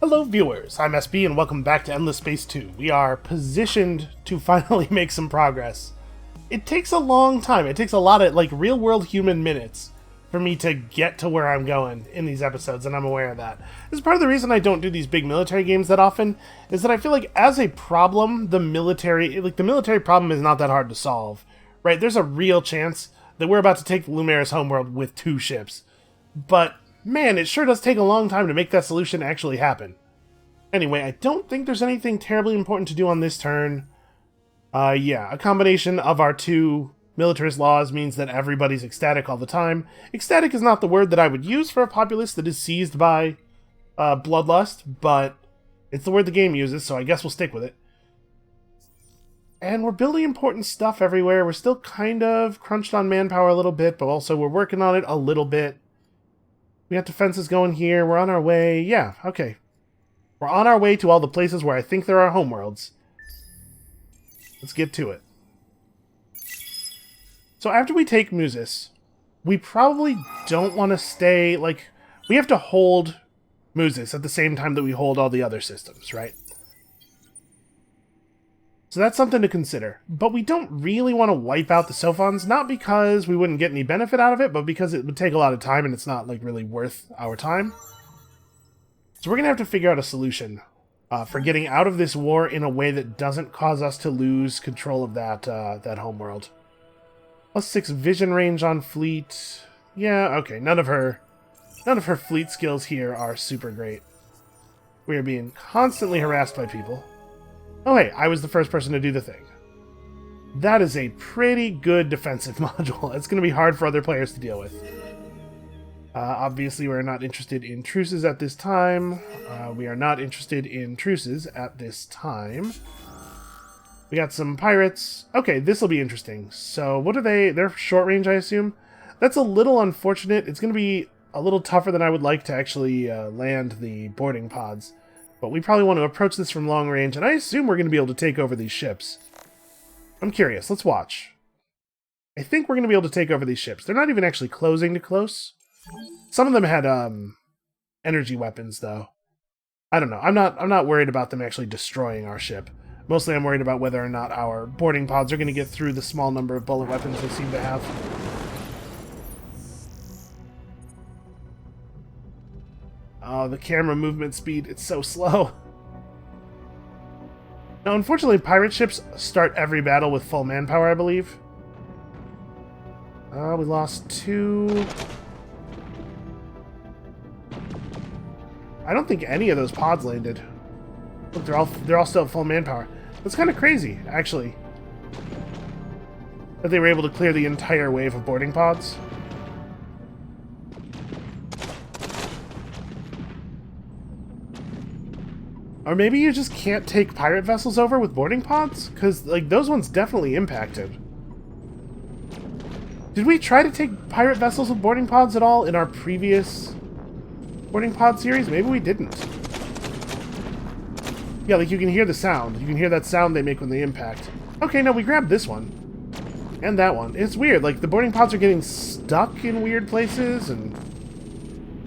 Hello viewers, I'm SB and welcome back to Endless Space 2. We are positioned to finally make some progress. It takes a long time, it takes a lot of real world human minutes for me to get to where I'm going in these episodes, and I'm aware of that. This is part of the reason I don't do these big military games that often, is that I feel like as a problem, the military problem is not that hard to solve, right? There's a real chance that we're about to take the Lumeris homeworld with 2 ships, but man, it sure does take a long time to make that solution actually happen. Anyway, I don't think there's anything terribly important to do on this turn. Yeah, a combination of our 2 militarist laws means that everybody's ecstatic all the time. Ecstatic is not the word that I would use for a populace that is seized by bloodlust, but it's the word the game uses, so I guess we'll stick with it. And we're building important stuff everywhere. We're still kind of crunched on manpower a little bit, but also we're working on it a little bit. We got defenses going here. We're on our way. Yeah, okay. We're on our way to all the places where I think there are homeworlds. Let's get to it. So after we take Musis, we probably don't want to stay, we have to hold Musis at the same time that we hold all the other systems, right? So that's something to consider. But we don't really want to wipe out the Sophons, not because we wouldn't get any benefit out of it, but because it would take a lot of time and it's not really worth our time. So we're going to have to figure out a solution for getting out of this war in a way that doesn't cause us to lose control of that homeworld. +6 vision range on fleet. Yeah, okay, none of her fleet skills here are super great. We are being constantly harassed by people. Oh hey, I was the first person to do the thing. That is a pretty good defensive module. It's going to be hard for other players to deal with. Obviously, we're not interested in truces at this time. We are not interested in truces at this time. We got some pirates. Okay, this will be interesting. So, what are they? They're short range, I assume? That's a little unfortunate. It's going to be a little tougher than I would like to actually land the boarding pods. But we probably want to approach this from long range, and I assume we're going to be able to take over these ships. I'm curious. Let's watch. I think we're going to be able to take over these ships. They're not even actually closing to close. Some of them had energy weapons, though. I don't know. I'm not worried about them actually destroying our ship. Mostly I'm worried about whether or not our boarding pods are going to get through the small number of bullet weapons they seem to have. Oh, the camera movement speed, it's so slow. Now, unfortunately, pirate ships start every battle with full manpower, I believe. We lost 2. I don't think any of those pods landed. Look, they're all still at full manpower. That's kind of crazy, actually, that they were able to clear the entire wave of boarding pods. Or maybe you just can't take pirate vessels over with boarding pods? Because, those ones definitely impacted. Did we try to take pirate vessels with boarding pods at all in our previous boarding pod series? Maybe we didn't. Yeah, you can hear the sound. You can hear that sound they make when they impact. Okay, no, we grabbed this one. And that one. It's weird, the boarding pods are getting stuck in weird places, and...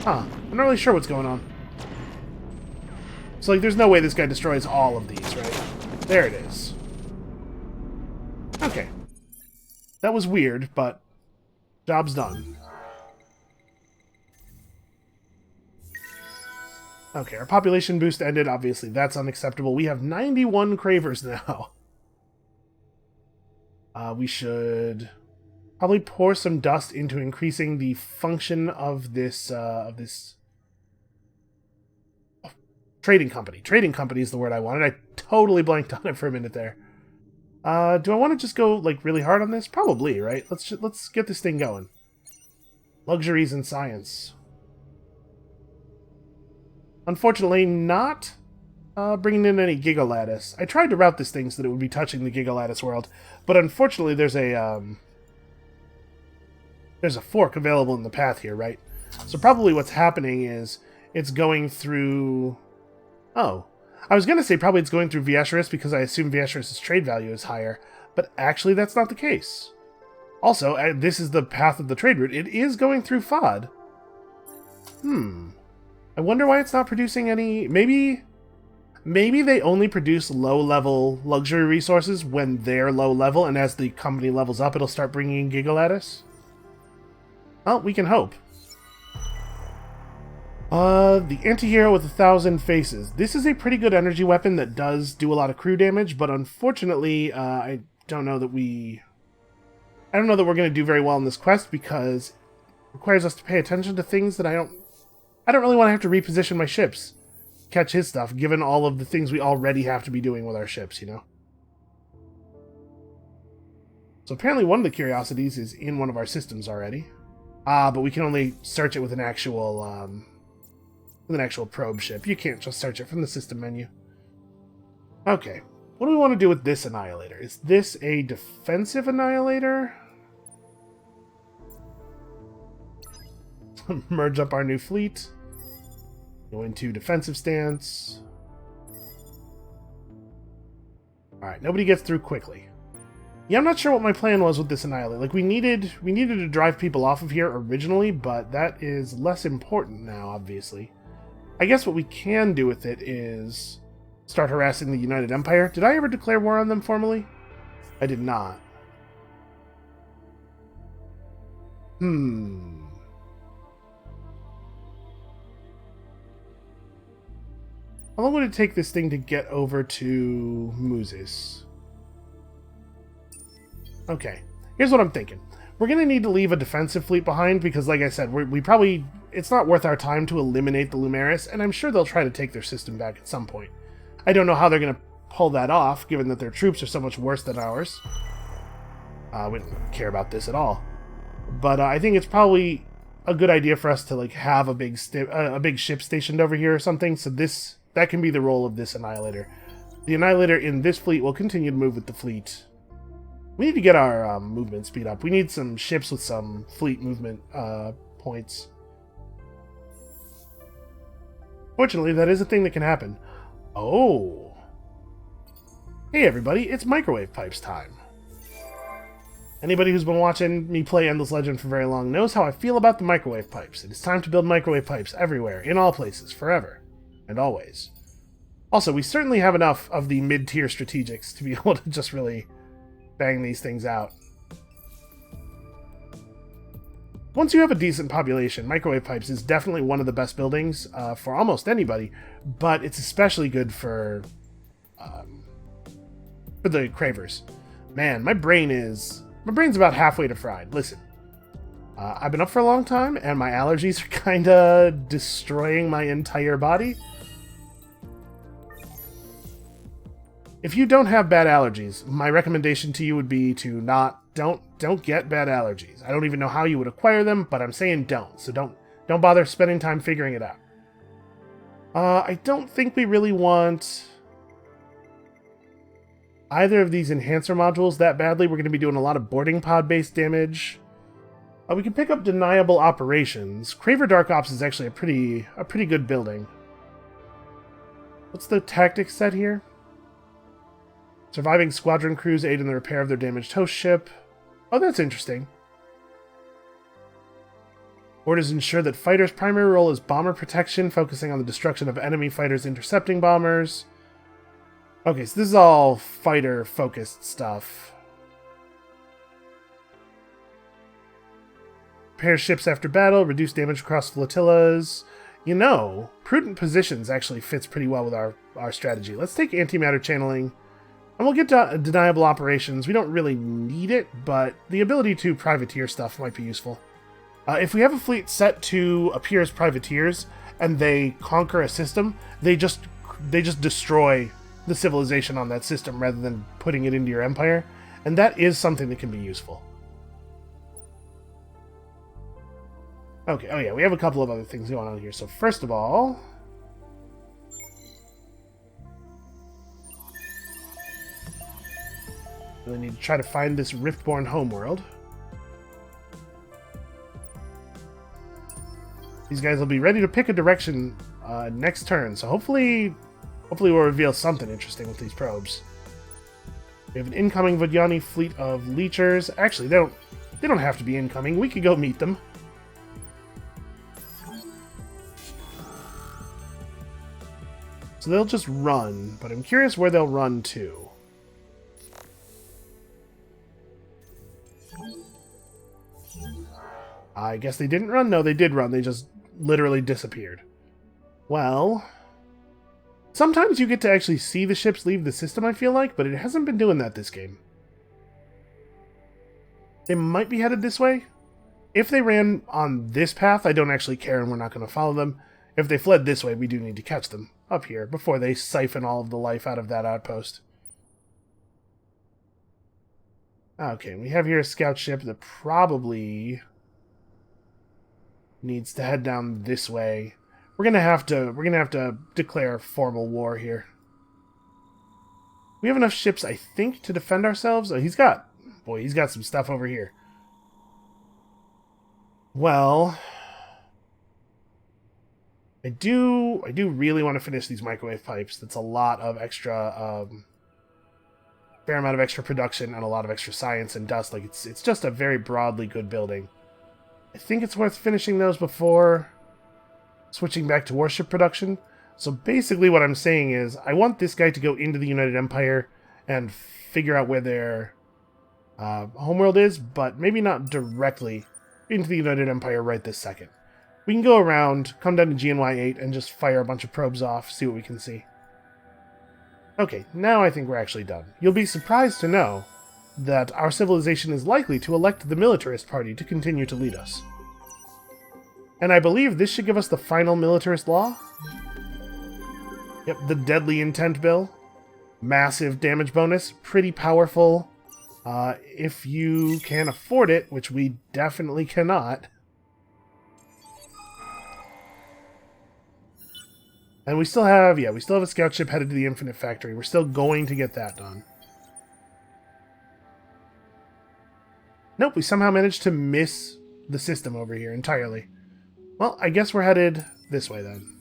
Huh. I'm not really sure what's going on. So, there's no way this guy destroys all of these, right? There it is. Okay. That was weird, but job's done. Okay, our population boost ended. Obviously, that's unacceptable. We have 91 cravers now. We should probably pour some dust into increasing the function of this trading company. Trading company is the word I wanted. I totally blanked on it for a minute there. Do I want to just go, really hard on this? Probably, right? Let's get this thing going. Luxuries in science. Unfortunately, not bringing in any gigalattice. I tried to route this thing so that it would be touching the gigalattice world, but unfortunately there's a fork available in the path here, right? So probably what's happening is it's going through... Oh, I was going to say probably it's going through Viesheris because I assume Viesheris' trade value is higher, but actually that's not the case. Also, this is the path of the trade route. It is going through FOD. I wonder why it's not producing any... Maybe they only produce low-level luxury resources when they're low-level, and as the company levels up, it'll start bringing in Gigalattice? Well, we can hope. The anti-hero with 1,000 faces. This is a pretty good energy weapon that does do a lot of crew damage, but unfortunately, I don't know that we're going to do very well in this quest because it requires us to pay attention to things that I don't really want to have to reposition my ships. Catch his stuff, given all of the things we already have to be doing with our ships, you know? So apparently one of the curiosities is in one of our systems already. But we can only search it with an actual probe ship. You can't just search it from the system menu. Okay. What do we want to do with this annihilator? Is this a defensive annihilator? Merge up our new fleet. Go into defensive stance. Alright, nobody gets through quickly. Yeah, I'm not sure what my plan was with this annihilator. Like, we needed to drive people off of here originally, but that is less important now, obviously. I guess what we can do with it is start harassing the United Empire. Did I ever declare war on them formally? I did not. How long would it take this thing to get over to Musis? Okay, here's what I'm thinking. We're going to need to leave a defensive fleet behind because, like I said, we probably... It's not worth our time to eliminate the Lumeris, and I'm sure they'll try to take their system back at some point. I don't know how they're going to pull that off, given that their troops are so much worse than ours. We don't care about this at all. But I think it's probably a good idea for us to like have a big ship stationed over here or something, so that can be the role of this Annihilator. The Annihilator in this fleet will continue to move with the fleet. We need to get our movement speed up. We need some ships with some fleet movement points. Fortunately, that is a thing that can happen. Oh. Hey everybody, it's microwave pipes time. Anybody who's been watching me play Endless Legend for very long knows how I feel about the microwave pipes. It is time to build microwave pipes everywhere, in all places, forever, and always. Also, we certainly have enough of the mid-tier strategics to be able to just really bang these things out. Once you have a decent population, microwave pipes is definitely one of the best buildings for almost anybody, but it's especially good for the cravers. Man, my brain's about halfway to fried. Listen, I've been up for a long time, and my allergies are kind of destroying my entire body. If you don't have bad allergies, my recommendation to you would be to don't get bad allergies. I don't even know how you would acquire them, but I'm saying don't. So don't bother spending time figuring it out. I don't think we really want either of these enhancer modules that badly. We're going to be doing a lot of boarding pod based damage. We can pick up deniable operations. Craver Dark Ops is actually a pretty good building. What's the tactics set here? Surviving squadron crews aid in the repair of their damaged host ship. Oh, that's interesting. Orders ensure that fighters' primary role is bomber protection, focusing on the destruction of enemy fighters intercepting bombers. Okay, so this is all fighter-focused stuff. Repair ships after battle, reduce damage across flotillas. You know, prudent positions actually fits pretty well with our strategy. Let's take antimatter channeling. And we'll get to deniable operations. We don't really need it, but the ability to privateer stuff might be useful. If we have a fleet set to appear as privateers, and they conquer a system, they just destroy the civilization on that system rather than putting it into your empire. And that is something that can be useful. Okay, oh yeah, we have a couple of other things going on here. So first of all... we need to try to find this Riftborn homeworld. These guys will be ready to pick a direction next turn, so hopefully we'll reveal something interesting with these probes. We have an incoming Vodyani fleet of leechers. Actually, they don't have to be incoming. We could go meet them. So they'll just run, but I'm curious where they'll run to. I guess they didn't run? No, they did run. They just literally disappeared. Well, sometimes you get to actually see the ships leave the system, I feel like, but it hasn't been doing that this game. They might be headed this way. If they ran on this path, I don't actually care and we're not going to follow them. If they fled this way, we do need to catch them up here before they siphon all of the life out of that outpost. Okay, we have here a scout ship that probably needs to head down this way. We're gonna have to declare formal war here. We have enough ships, I think, to defend ourselves. Oh, he's got some stuff over here. Well, I do really want to finish these microwave pipes. That's a lot of extra, fair amount of extra production and a lot of extra science and dust. Like it's just a very broadly good building. I think it's worth finishing those before switching back to warship production. So basically what I'm saying is I want this guy to go into the United Empire and figure out where their homeworld is, but maybe not directly into the United Empire right this second. We can go around, come down to GNY 8, and just fire a bunch of probes off, see what we can see. Okay, now I think we're actually done. You'll be surprised to know that our civilization is likely to elect the militarist party to continue to lead us. And I believe this should give us the final militarist law. Yep, the Deadly Intent Bill. Massive damage bonus, pretty powerful. If you can afford it, which we definitely cannot. And we still have a scout ship headed to the Infinite Factory. We're still going to get that done. Nope, we somehow managed to miss the system over here entirely. Well, I guess we're headed this way then.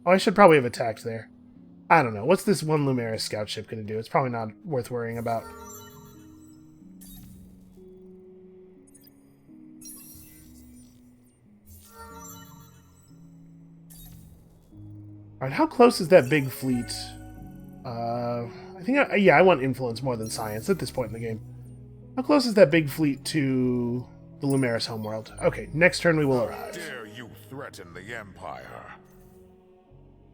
Oh, I should probably have attacked there. I don't know. What's this one Lumeris scout ship going to do? It's probably not worth worrying about. Alright, how close is that big fleet? I think, I want influence more than science at this point in the game. How close is that big fleet to the Lumeris homeworld? Okay, next turn we will arrive. How dare you threaten the Empire?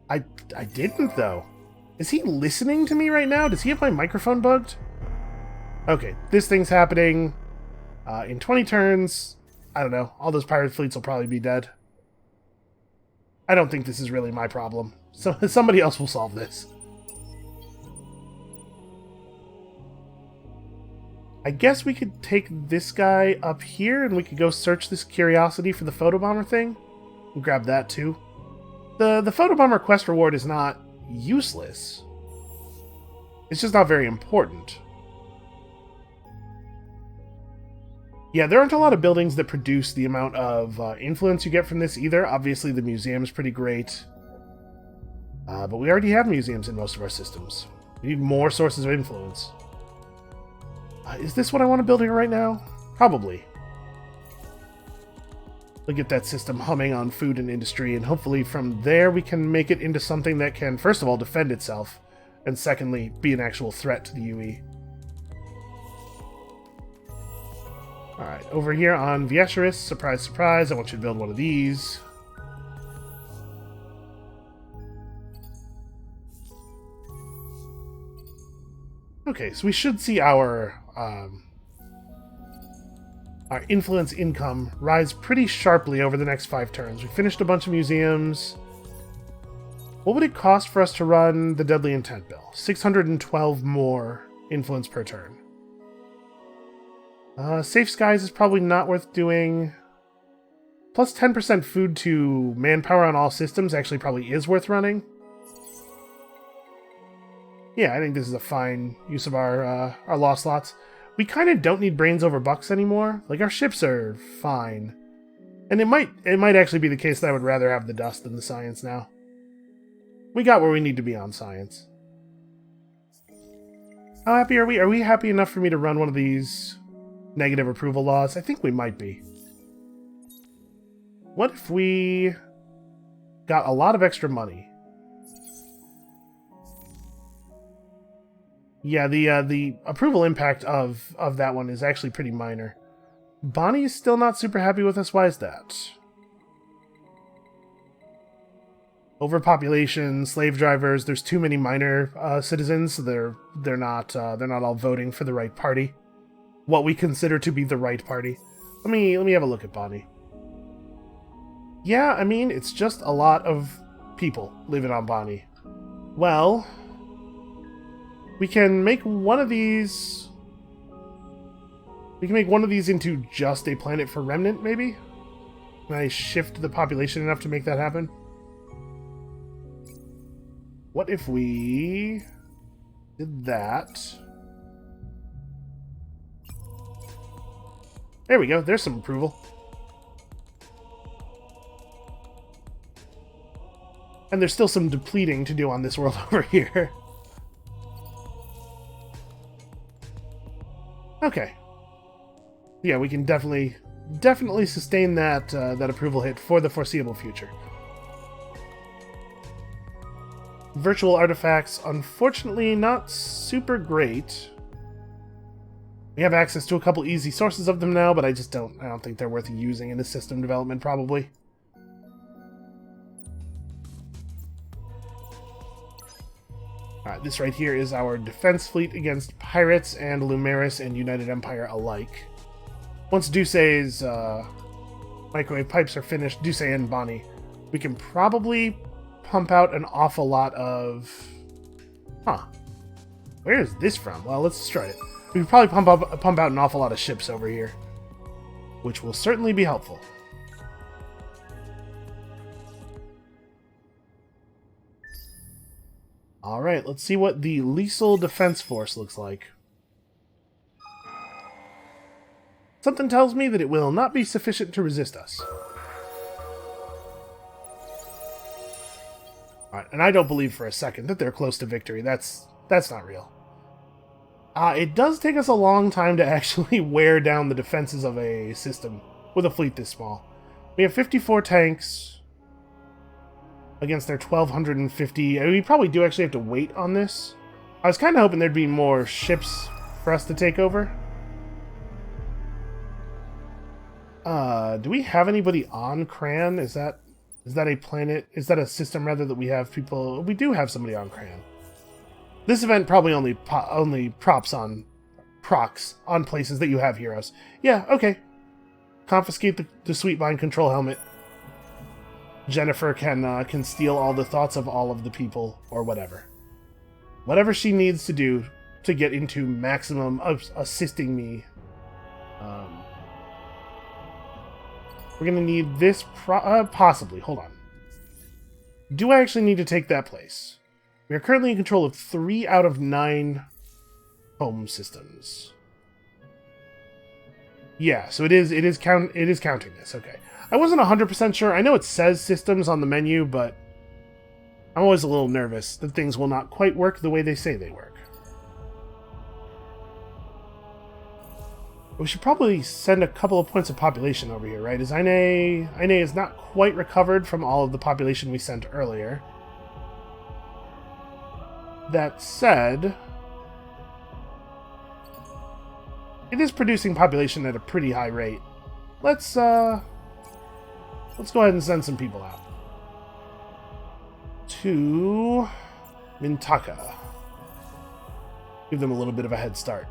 I didn't, though. Is he listening to me right now? Does he have my microphone bugged? Okay, this thing's happening. In 20 turns, I don't know, all those pirate fleets will probably be dead. I don't think this is really my problem. So somebody else will solve this. I guess we could take this guy up here and we could go search this curiosity for the photobomber thing. And grab that too. The photobomber quest reward is not useless. It's just not very important. Yeah, there aren't a lot of buildings that produce the amount of influence you get from this either. Obviously, the museum is pretty great. But we already have museums in most of our systems. We need more sources of influence. Is this what I want to build here right now? Probably. We'll get that system humming on food and industry, and hopefully from there we can make it into something that can, first of all, defend itself, and secondly, be an actual threat to the UE. Alright, over here on Viesheris, surprise, surprise, I want you to build one of these. Okay, so we should see our influence income rise pretty sharply over the next 5 turns. We finished a bunch of museums. What would it cost for us to run the Deadly Intent Bill? 612 more influence per turn. Safe Skies is probably not worth doing. Plus 10% food to manpower on all systems actually probably is worth running. Yeah, I think this is a fine use of our law slots. We kind of don't need brains over bucks anymore. Like, our ships are fine. And it might actually be the case that I would rather have the dust than the science now. We got where we need to be on science. How happy are we? Are we happy enough for me to run one of these negative approval laws? I think we might be. What if we got a lot of extra money? Yeah, the approval impact of that one is actually pretty minor. Bonnie's still not super happy with us. Why is that? Overpopulation, slave drivers. There's too many minor citizens, so they're not all voting for the right party. What we consider to be the right party. Let me have a look at Bonnie. Yeah, I mean, it's just a lot of people living on Bonnie. Well, we can make one of these. We can make one of these into just a planet for Remnant, maybe? Can I shift the population enough to make that happen? What if we did that? There we go. There's some approval. And there's still some depleting to do on this world over here. Okay. Yeah, we can definitely sustain that that approval hit for the foreseeable future. Virtual artifacts, unfortunately, not super great. We have access to a couple easy sources of them now, but I don't think they're worth using in the system development, probably. Alright, this right here is our defense fleet against pirates and Lumeris and United Empire alike. Once Duce's microwave pipes are finished, Duce and Bonnie, we can probably pump out an awful lot of... Huh. Where is this from? Well, let's destroy it. We can probably pump out an awful lot of ships over here, which will certainly be helpful. Alright, let's see what the Liesel Defense Force looks like. Something tells me that it will not be sufficient to resist us. Alright, and I don't believe for a second that they're close to victory. That's not real. It does take us a long time to actually wear down the defenses of a system with a fleet this small. We have 54 tanks against their 1,250. We probably do actually have to wait on this. I was kind of hoping there'd be more ships for us to take over. Do we have anybody on Cran? Is that a planet? Is that a system, rather, that we have people... We do have somebody on Cran. This event probably only procs on places that you have heroes. Yeah, okay. Confiscate the Sweet Mind control helmet. Jennifer can steal all the thoughts of all of the people, or whatever. Whatever she needs to do to get into maximum assisting me. We're going to need this possibly. Hold on. Do I actually need to take that place? We are currently in control of 3 out of 9 home systems. Yeah, so it is counting this. Okay. I wasn't 100% sure. I know it says systems on the menu, but I'm always a little nervous that things will not quite work the way they say they work. We should probably send a couple of points of population over here, right? Aine is not quite recovered from all of the population we sent earlier. That said, it is producing population at a pretty high rate. Let's go ahead and send some people out. To Mintaka. Give them a little bit of a head start.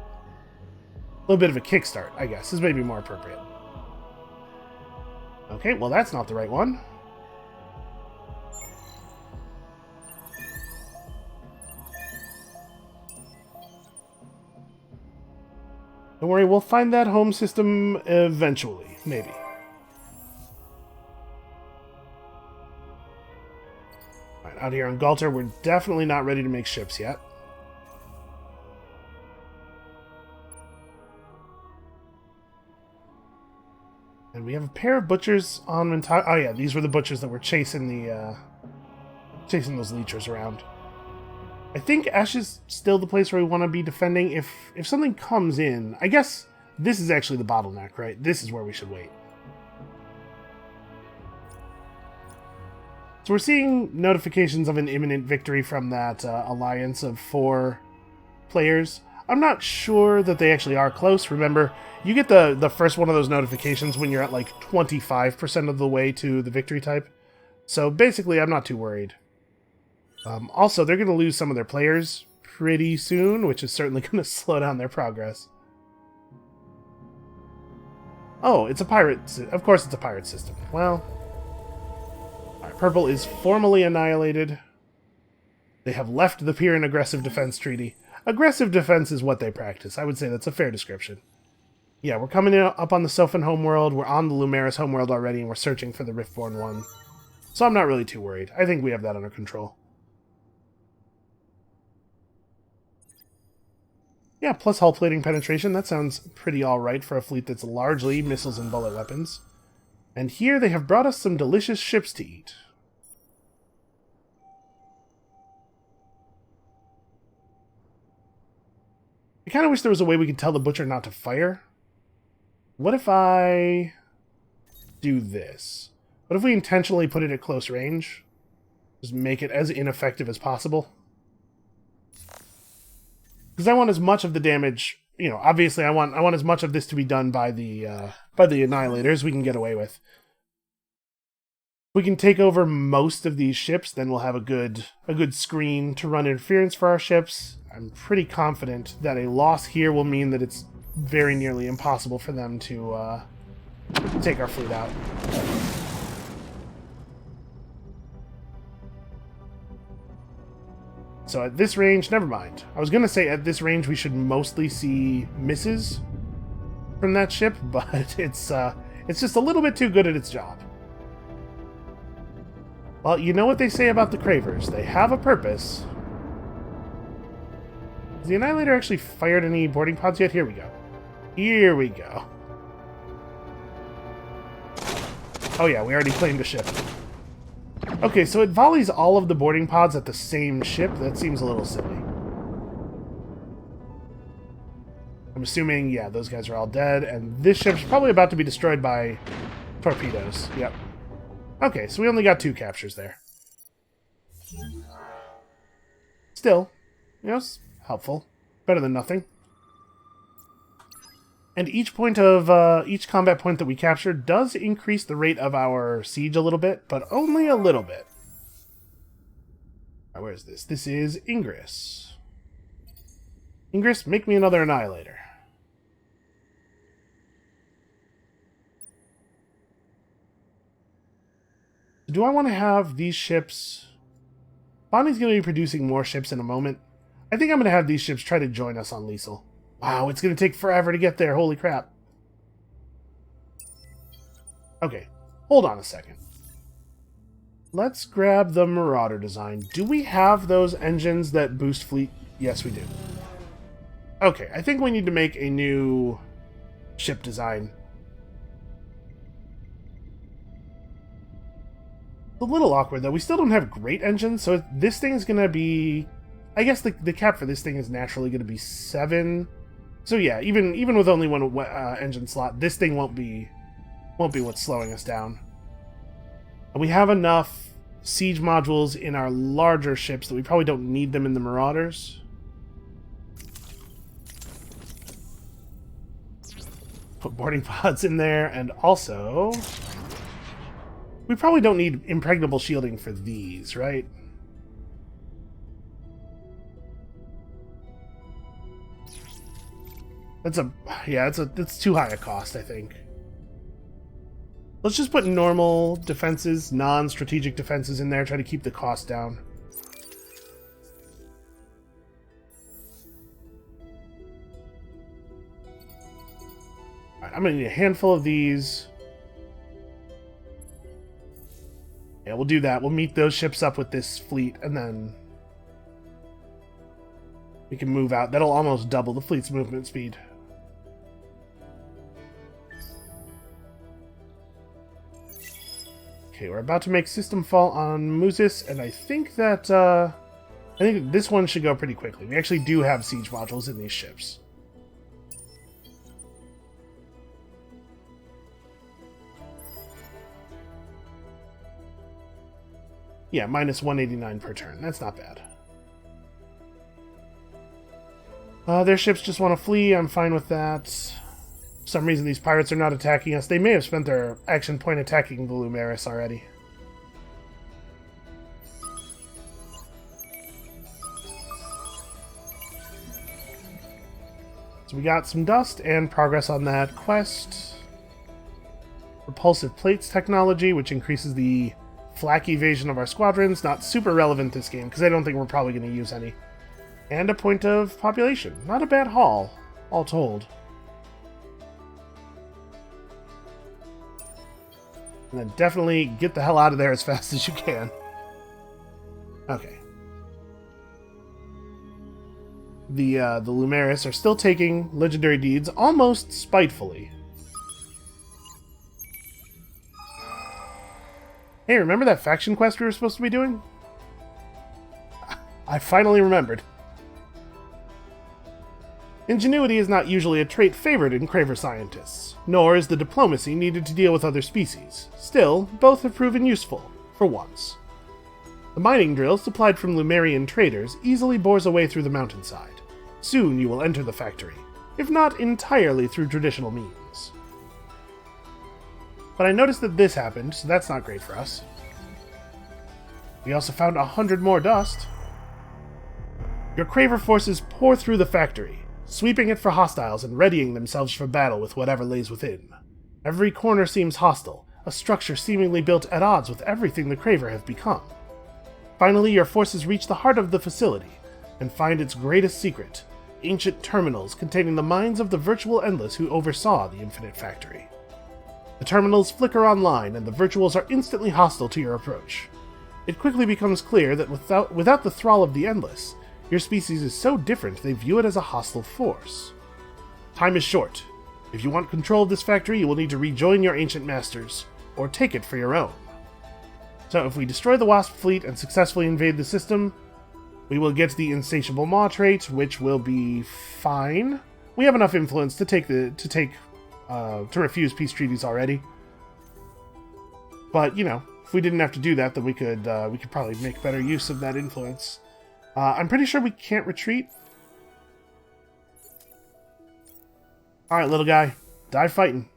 A little bit of a kickstart, I guess, is maybe more appropriate. Okay, well that's not the right one. Don't worry, we'll find that home system eventually, maybe. Alright, out here on Galter, we're definitely not ready to make ships yet. And we have a pair of butchers on Mintaka. Oh yeah, these were the butchers that were chasing chasing those leechers around. I think Ash is still the place where we want to be defending. If something comes in, I guess this is actually the bottleneck, right? This is where we should wait. So we're seeing notifications of an imminent victory from that alliance of 4 players. I'm not sure that they actually are close. Remember, you get the first one of those notifications when you're at like 25% of the way to the victory type. So basically, I'm not too worried. Also, they're going to lose some of their players pretty soon, which is certainly going to slow down their progress. Oh, it's a pirate. Of course it's a pirate system. Well, alright, purple is formally annihilated. They have left the Piran Aggressive Defense Treaty. Aggressive defense is what they practice. I would say that's a fair description. Yeah, we're coming up on the Sophan homeworld, we're on the Lumeris homeworld already, and we're searching for the Riftborn one. So I'm not really too worried. I think we have that under control. Yeah, plus hull plating penetration. That sounds pretty alright for a fleet that's largely missiles and bullet weapons. And here they have brought us some delicious ships to eat. I kind of wish there was a way we could tell the Butcher not to fire. What if I do this? What if we intentionally put it at close range? Just make it as ineffective as possible? Because I want as much of the damage, you know, obviously I want as much of this to be done by the Annihilator as we can get away with. If we can take over most of these ships, then we'll have a good screen to run interference for our ships. I'm pretty confident that a loss here will mean that it's very nearly impossible for them to take our fleet out. So at this range, never mind. I was going to say at this range we should mostly see misses from that ship, but it's just a little bit too good at its job. Well, you know what they say about the Cravers. They have a purpose. Has the Annihilator actually fired any boarding pods yet? Here we go. Here we go. Oh yeah, we already claimed a ship. Okay, so it volleys all of the boarding pods at the same ship. That seems a little silly. I'm assuming, yeah, those guys are all dead, and this ship's probably about to be destroyed by torpedoes. Yep. Okay, so we only got 2 captures there. Still, you know, it's helpful. Better than nothing. And each combat point that we capture does increase the rate of our siege a little bit, but only a little bit. Alright, where is this? This is Ingress. Ingress, make me another Annihilator. Do I want to have these ships... Bonnie's going to be producing more ships in a moment. I think I'm going to have these ships try to join us on Liesel. Wow, it's going to take forever to get there. Holy crap. Okay, hold on a second. Let's grab the Marauder design. Do we have those engines that boost fleet? Yes, we do. Okay, I think we need to make a new ship design. It's a little awkward, though. We still don't have great engines, so this thing's going to be... I guess the cap for this thing is naturally going to be 7... So yeah, even with only one engine slot, this thing won't be what's slowing us down. And we have enough siege modules in our larger ships that we probably don't need them in the Marauders. Put boarding pods in there, and also we probably don't need impregnable shielding for these, right? That's too high a cost, I think. Let's just put normal defenses, non-strategic defenses in there, try to keep the cost down. Alright, I'm gonna need a handful of these. Yeah, we'll do that. We'll meet those ships up with this fleet, and then we can move out. That'll almost double the fleet's movement speed. Okay, we're about to make system fall on Musis, and I think that this one should go pretty quickly. We actually do have siege modules in these ships. Yeah, minus 189 per turn. That's not bad. Their ships just want to flee. I'm fine with that. For some reason, these pirates are not attacking us. They may have spent their action point attacking the Lumeris already. So we got some dust and progress on that quest. Repulsive plates technology, which increases the flak evasion of our squadrons. Not super relevant this game, because I don't think we're probably going to use any. And a point of population. Not a bad haul, all told. And then definitely get the hell out of there as fast as you can. Okay. The Lumeris are still taking legendary deeds almost spitefully. Hey, remember that faction quest we were supposed to be doing? I finally remembered. Ingenuity is not usually a trait favored in Craver scientists, nor is the diplomacy needed to deal with other species. Still, both have proven useful, for once. The mining drill, supplied from Lumerian traders, easily bores a way through the mountainside. Soon you will enter the factory, if not entirely through traditional means. But I noticed that this happened, so that's not great for us. We also found 100 more dust. Your Craver forces pour through the factory, sweeping it for hostiles and readying themselves for battle with whatever lays within. Every corner seems hostile, a structure seemingly built at odds with everything the Craver have become. Finally, your forces reach the heart of the facility and find its greatest secret, ancient terminals containing the minds of the virtual Endless who oversaw the Infinite Factory. The terminals flicker online, and the virtuals are instantly hostile to your approach. It quickly becomes clear that without the thrall of the Endless, your species is so different they view it as a hostile force. Time is short. If you want control of this factory, you will need to rejoin your ancient masters, or take it for your own. So if we destroy the Wasp fleet and successfully invade the system, we will get the Insatiable Maw trait, which will be fine. We have enough influence to refuse peace treaties already. But, you know, if we didn't have to do that, then we could probably make better use of that influence. I'm pretty sure we can't retreat. Alright, little guy. Die fighting.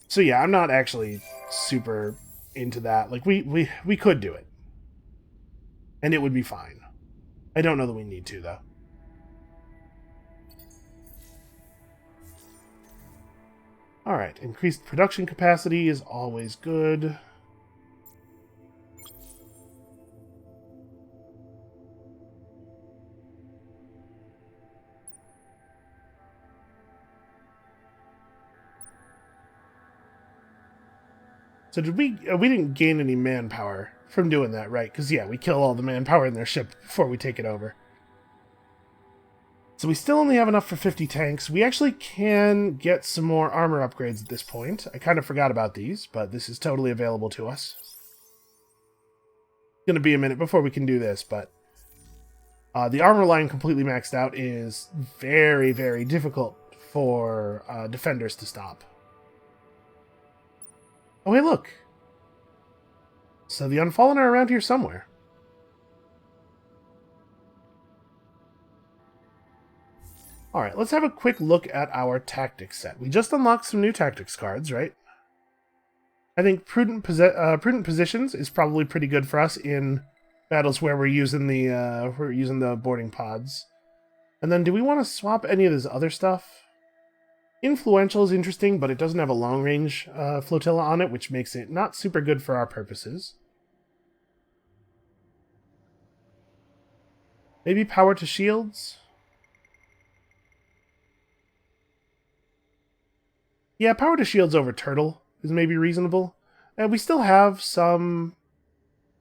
So yeah, I'm not actually super into that. Like, we could do it. And it would be fine. I don't know that we need to, though. Alright, increased production capacity is always good. So did we didn't gain any manpower from doing that, right? Because, yeah, we kill all the manpower in their ship before we take it over. So we still only have enough for 50 tanks. We actually can get some more armor upgrades at this point. I kind of forgot about these, but this is totally available to us. It's going to be a minute before we can do this, but the armor line completely maxed out is very, very difficult for defenders to stop. Oh, hey, look. So the Unfallen are around here somewhere. Alright, let's have a quick look at our tactics set. We just unlocked some new tactics cards, right? I think prudent positions is probably pretty good for us in battles where we're using the boarding pods. And then do we want to swap any of this other stuff? Influential is interesting, but it doesn't have a long-range flotilla on it, which makes it not super good for our purposes. Maybe power to shields? Yeah, power to shields over turtle is maybe reasonable. And we still have some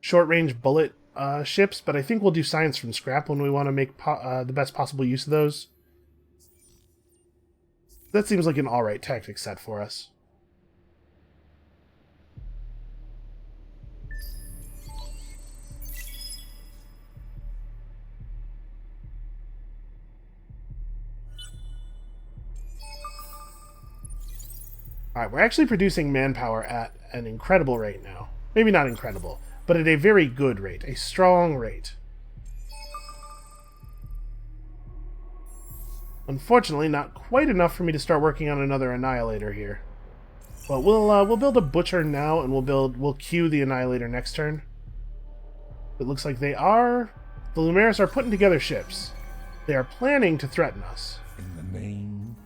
short-range bullet ships, but I think we'll do science from scrap when we want to make the best possible use of those. That seems like an alright tactic set for us. Alright, we're actually producing manpower at an incredible rate now. Maybe not incredible, but at a very good rate. A strong rate. Unfortunately, not quite enough for me to start working on another Annihilator here. But we'll build a Butcher now, and we'll queue the Annihilator next turn. It looks like the Lumeris are putting together ships. They are planning to threaten us. In the name.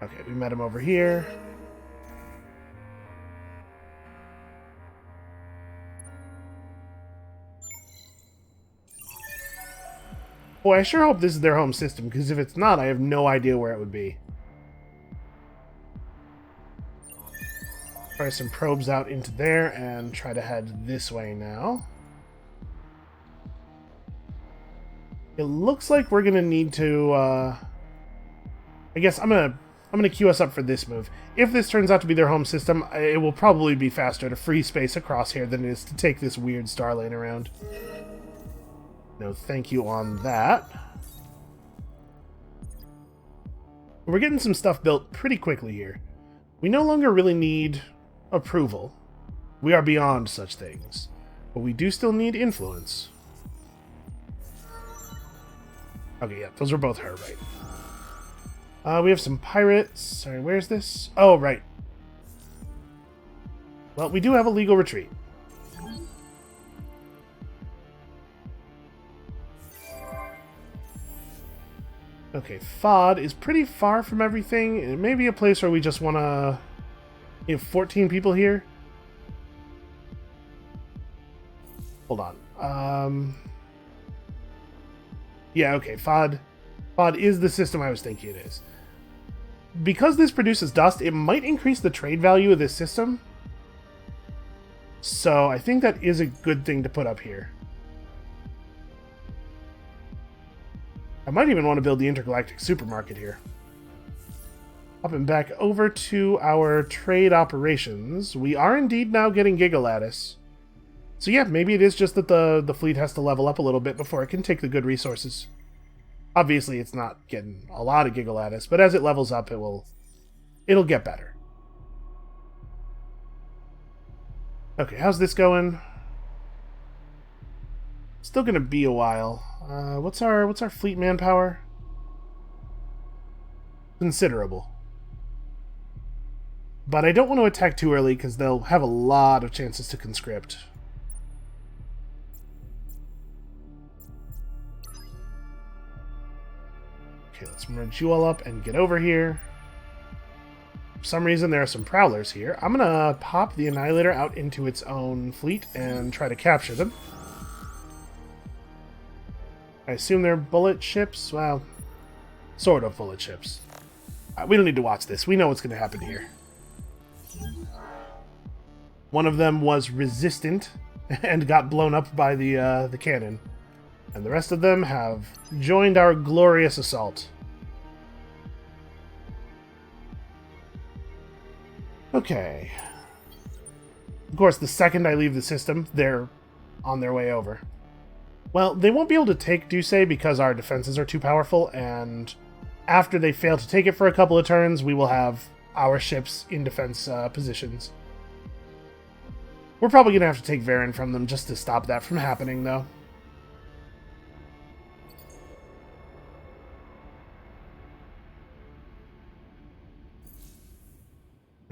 Okay, we met him over here. Boy, I sure hope this is their home system, because if it's not, I have no idea where it would be. Try some probes out into there and try to head this way now. It looks like we're gonna need to. I guess I'm gonna queue us up for this move. If this turns out to be their home system, it will probably be faster to free space across here than it is to take this weird star lane around. No, thank you on that. We're getting some stuff built pretty quickly here. We no longer really need approval. We are beyond such things. But we do still need influence. Okay, yeah, those were both her, right. We have some pirates. Sorry, where's this? Oh, right. Well, we do have a legal retreat. Okay, FOD is pretty far from everything. It may be a place where we just want to... We have 14 people here. Hold on. Yeah, okay, FOD is the system I was thinking it is. Because this produces dust, it might increase the trade value of this system. So I think that is a good thing to put up here. I might even want to build the intergalactic supermarket here. Hopping back over to our trade operations. We are indeed now getting Gigalattice. So yeah, maybe it is just that the fleet has to level up a little bit before it can take the good resources. Obviously, it's not getting a lot of Gigalattice, but as it levels up, it'll get better. Okay, how's this going? Still gonna be a while. What's our fleet manpower? Considerable. But I don't want to attack too early because they'll have a lot of chances to conscript. Okay, let's merge you all up and get over here. For some reason, there are some prowlers here. I'm gonna pop the Annihilator out into its own fleet and try to capture them. I assume they're bullet ships? Well, sort of bullet ships. We don't need to watch this. We know what's going to happen here. One of them was resistant and got blown up by the cannon. And the rest of them have joined our glorious assault. Okay. Of course, the second I leave the system, they're on their way over. Well, they won't be able to take Duce because our defenses are too powerful, and after they fail to take it for a couple of turns, we will have our ships in defense positions. We're probably going to have to take Varen from them just to stop that from happening, though.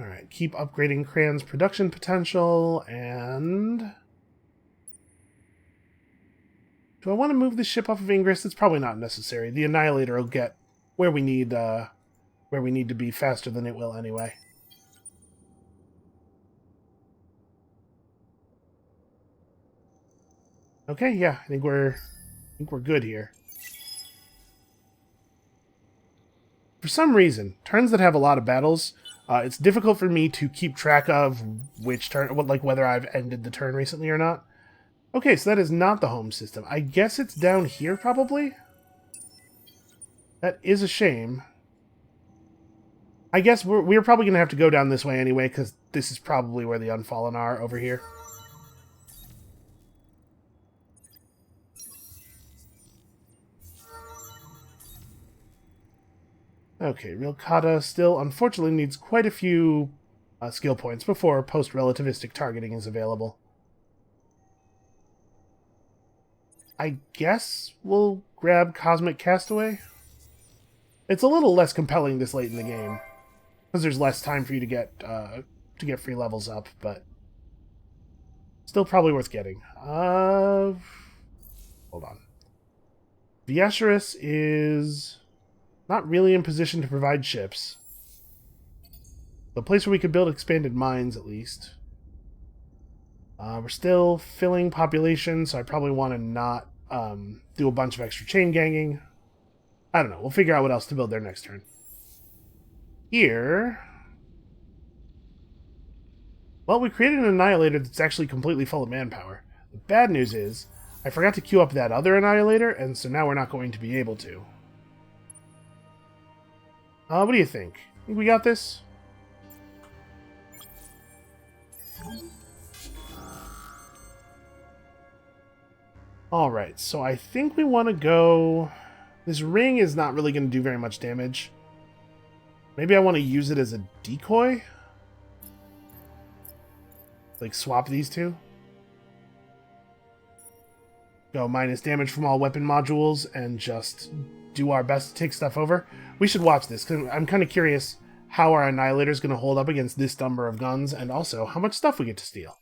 Alright, keep upgrading Cran's production potential, and... Do I want to move this ship off of Ingress? It's probably not necessary. The Annihilator will get where we need to be faster than it will anyway. Okay, yeah, I think we're good here. For some reason, turns that have a lot of battles, it's difficult for me to keep track of which turn, like whether I've ended the turn recently or not. Okay, so that is not the home system. I guess it's down here, probably? That is a shame. I guess we're probably going to have to go down this way anyway, because this is probably where the Unfallen are, over here. Okay, Rilkata still, unfortunately, needs quite a few skill points before post-relativistic targeting is available. I guess we'll grab Cosmic Castaway. It's a little less compelling this late in the game, because there's less time for you to get free levels up, but still probably worth getting. Hold on. Viacerus is not really in position to provide ships. The place where we could build expanded mines, at least. We're still filling population, so I probably want to not do a bunch of extra chain ganging. I don't know. We'll figure out what else to build there next turn. Here... well, we created an Annihilator that's actually completely full of manpower. The bad news is, I forgot to queue up that other Annihilator, and so now we're not going to be able to. What do you think? Think we got this? Alright, so I think we want to go... this ring is not really going to do very much damage. Maybe I want to use it as a decoy? Like, swap these two? Go minus damage from all weapon modules and just do our best to take stuff over. We should watch this, because I'm kind of curious how our Annihilator is going to hold up against this number of guns, and also how much stuff we get to steal.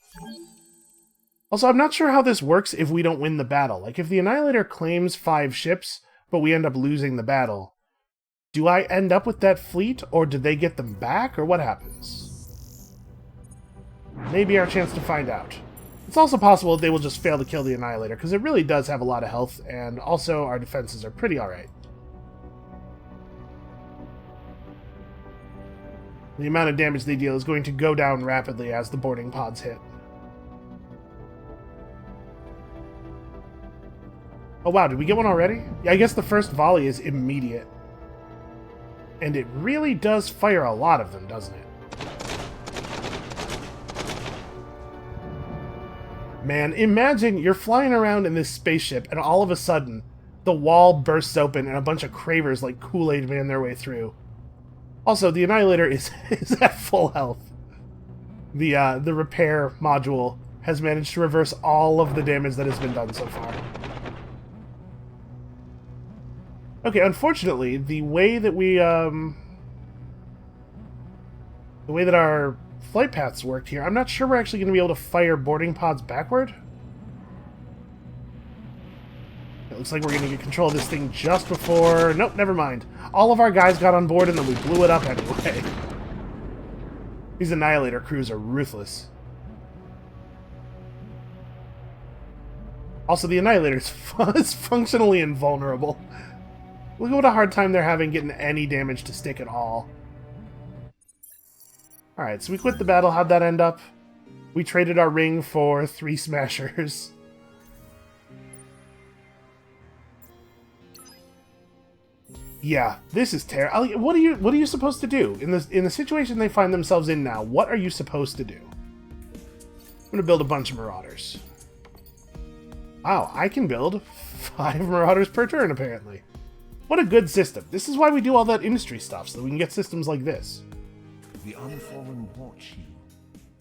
Also, I'm not sure how this works if we don't win the battle. Like, if the Annihilator claims 5 ships, but we end up losing the battle, do I end up with that fleet, or do they get them back, or what happens? Maybe our chance to find out. It's also possible that they will just fail to kill the Annihilator, because it really does have a lot of health, and also our defenses are pretty alright. The amount of damage they deal is going to go down rapidly as the boarding pods hit. Oh wow, did we get one already? Yeah, I guess the first volley is immediate. And it really does fire a lot of them, doesn't it? Man, imagine you're flying around in this spaceship and all of a sudden the wall bursts open and a bunch of cravers like Kool-Aid man their way through. Also, the Annihilator is at full health. The repair module has managed to reverse all of the damage that has been done so far. Okay, unfortunately, the way that our flight paths worked here, I'm not sure we're actually going to be able to fire boarding pods backward. It looks like we're going to get control of this thing just before... nope, never mind. All of our guys got on board and then we blew it up anyway. These Annihilator crews are ruthless. Also, the Annihilator is functionally invulnerable. Look at what a hard time they're having getting any damage to stick at all. Alright, so we quit the battle. How'd that end up? We traded our ring for 3 smashers. Yeah, this is terrible. What are you supposed to do in the situation they find themselves in now? What are you supposed to do? I'm gonna build a bunch of Marauders. Wow, I can build 5 Marauders per turn apparently. What a good system. This is why we do all that industry stuff, so that we can get systems like this. The Unfallen watch you,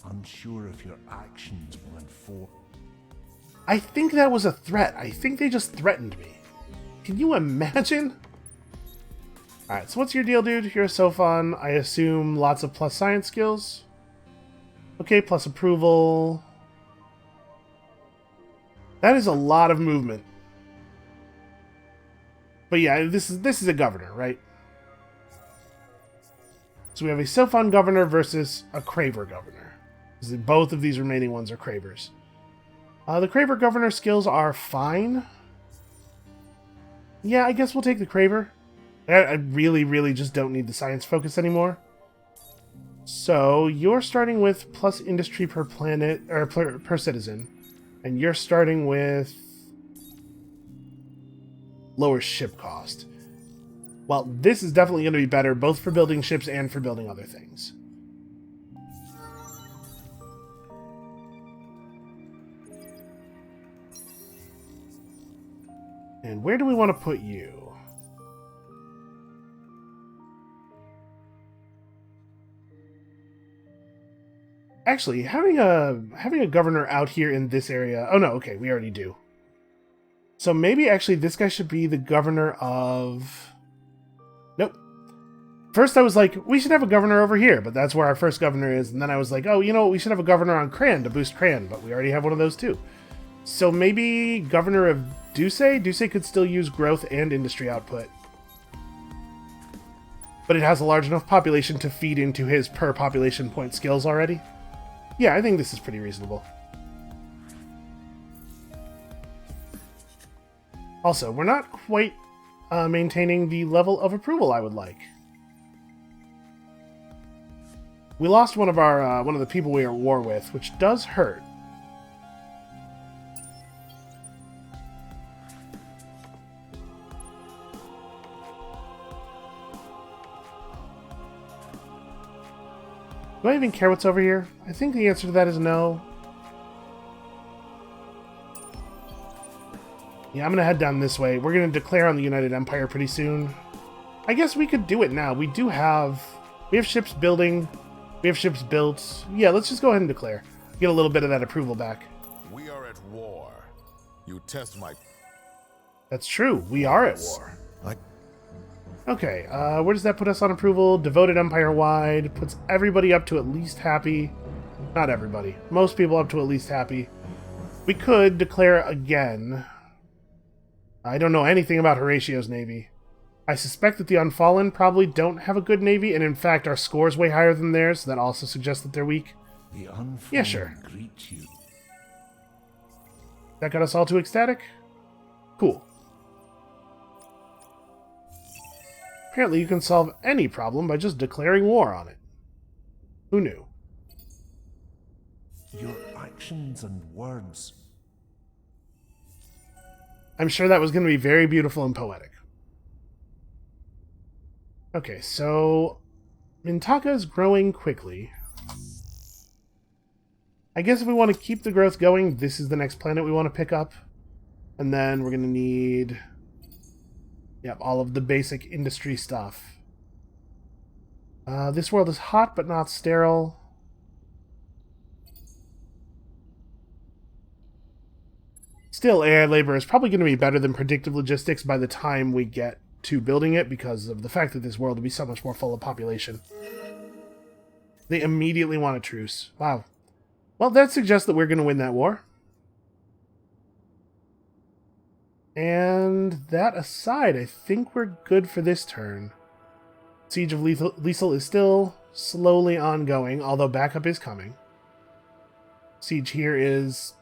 unsure if your actions will inform. I think that was a threat. I think they just threatened me. Can you imagine? Alright, so what's your deal, dude? You're so fun. I assume lots of plus science skills. Okay, plus approval. That is a lot of movement. But yeah, this is a governor, right? So we have a Sophon governor versus a Craver governor. Both of these remaining ones are Cravers. The Craver governor skills are fine. Yeah, I guess we'll take the Craver. I really, really just don't need the science focus anymore. So you're starting with plus industry per planet, or per citizen. And you're starting with lower ship cost. Well, this is definitely going to be better, both for building ships and for building other things. And where do we want to put you? Actually, having a governor out here in this area... oh no, okay, we already do. So maybe actually this guy should be the governor of... nope. First I was like, we should have a governor over here, but that's where our first governor is. And then I was like, oh, you know what, we should have a governor on Cran to boost Cran, but we already have one of those too. So maybe governor of Duce? Duce could still use growth and industry output. But it has a large enough population to feed into his per population point skills already. Yeah, I think this is pretty reasonable. Also, we're not quite maintaining the level of approval I would like. We lost one of the people we are at war with, which does hurt. Do I even care what's over here? I think the answer to that is no. Yeah, I'm gonna head down this way. We're gonna declare on the United Empire pretty soon. I guess we could do it now. We have ships building. We have ships built. Yeah, let's just go ahead and declare. Get a little bit of that approval back. We are at war. You test my... That's true. We are at war. Okay, where does that put us on approval? Devoted Empire-wide. Puts everybody up to at least happy. Not everybody. Most people up to at least happy. We could declare again. I don't know anything about Horatio's navy. I suspect that the Unfallen probably don't have a good navy, and in fact our score's way higher than theirs, so that also suggests that they're weak. The Unfallen Yeah, sure. greet you. That got us all too ecstatic? Cool. Apparently you can solve any problem by just declaring war on it. Who knew? Your actions and words. I'm sure that was going to be very beautiful and poetic. Okay, so Mintaka is growing quickly. I guess if we want to keep the growth going, this is the next planet we want to pick up. And then we're going to need... Yep, all of the basic industry stuff. This world is hot but not sterile. Still, AI labor is probably going to be better than predictive logistics by the time we get to building it because of the fact that this world will be so much more full of population. They immediately want a truce. Wow. Well, that suggests that we're going to win that war. And that aside, I think we're good for this turn. Siege of Liesel is still slowly ongoing, although backup is coming. Siege here is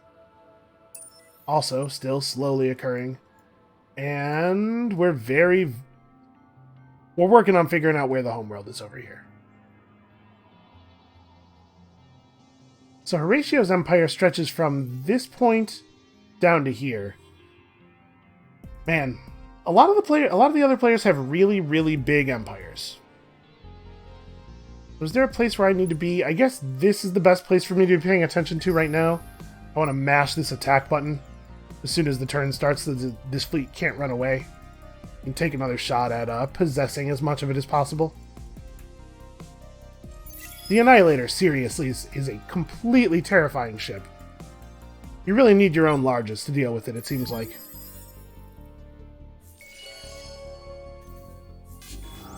also still slowly occurring. And we're working on figuring out where the homeworld is over here. So Horatio's empire stretches from this point down to here. Man, a lot of the other players have really, really big empires. Was there a place where I need to be? I guess this is the best place for me to be paying attention to right now. I want to mash this attack button as soon as the turn starts so that this fleet can't run away. And take another shot at possessing as much of it as possible. The Annihilator, seriously, is a completely terrifying ship. You really need your own largest to deal with it, it seems like.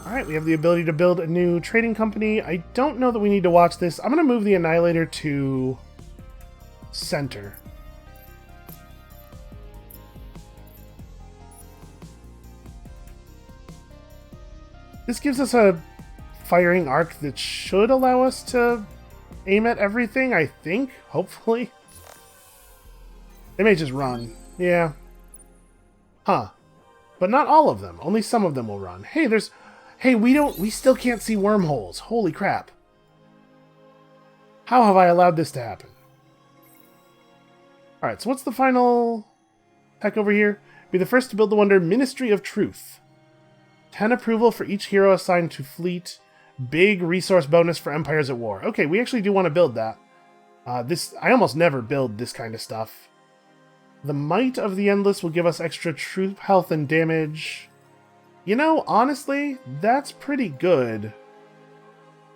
Alright, we have the ability to build a new trading company. I don't know that we need to watch this. I'm going to move the Annihilator to center. This gives us a firing arc that should allow us to aim at everything, I think. Hopefully. They may just run. Yeah. Huh. But not all of them. Only some of them will run. Hey, there's... Hey, we still can't see wormholes. Holy crap. How have I allowed this to happen? Alright, so what's the final tech over here? Be the first to build the wonder Ministry of Truth. 10 approval for each hero assigned to fleet. Big resource bonus for empires at war. Okay, we actually do want to build that. I almost never build this kind of stuff. The Might of the Endless will give us extra troop health and damage. You know, honestly, that's pretty good.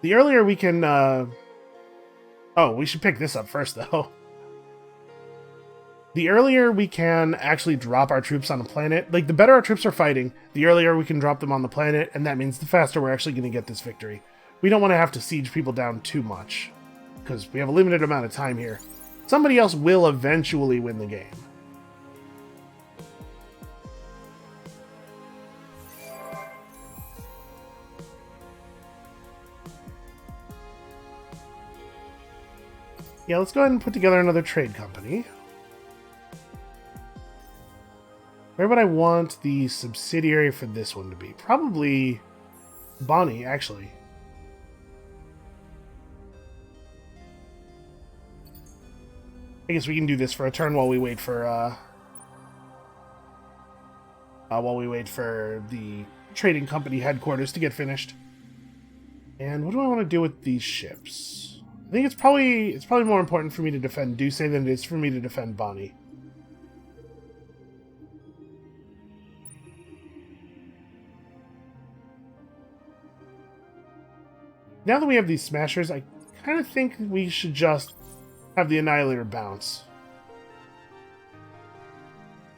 The earlier we can... Oh, we should pick this up first, though. The earlier we can actually drop our troops on a planet, like the better our troops are fighting, the earlier we can drop them on the planet, and that means the faster we're actually going to get this victory. We don't want to have to siege people down too much, because we have a limited amount of time here. Somebody else will eventually win the game. Yeah, let's go ahead and put together another trade company. Where would I want the subsidiary for this one to be? Probably Bonnie, actually. I guess we can do this for a turn while we wait for the trading company headquarters to get finished. And what do I want to do with these ships? I think it's probably more important for me to defend Duce than it is for me to defend Bonnie. Now that we have these smashers, I kind of think we should just have the Annihilator bounce.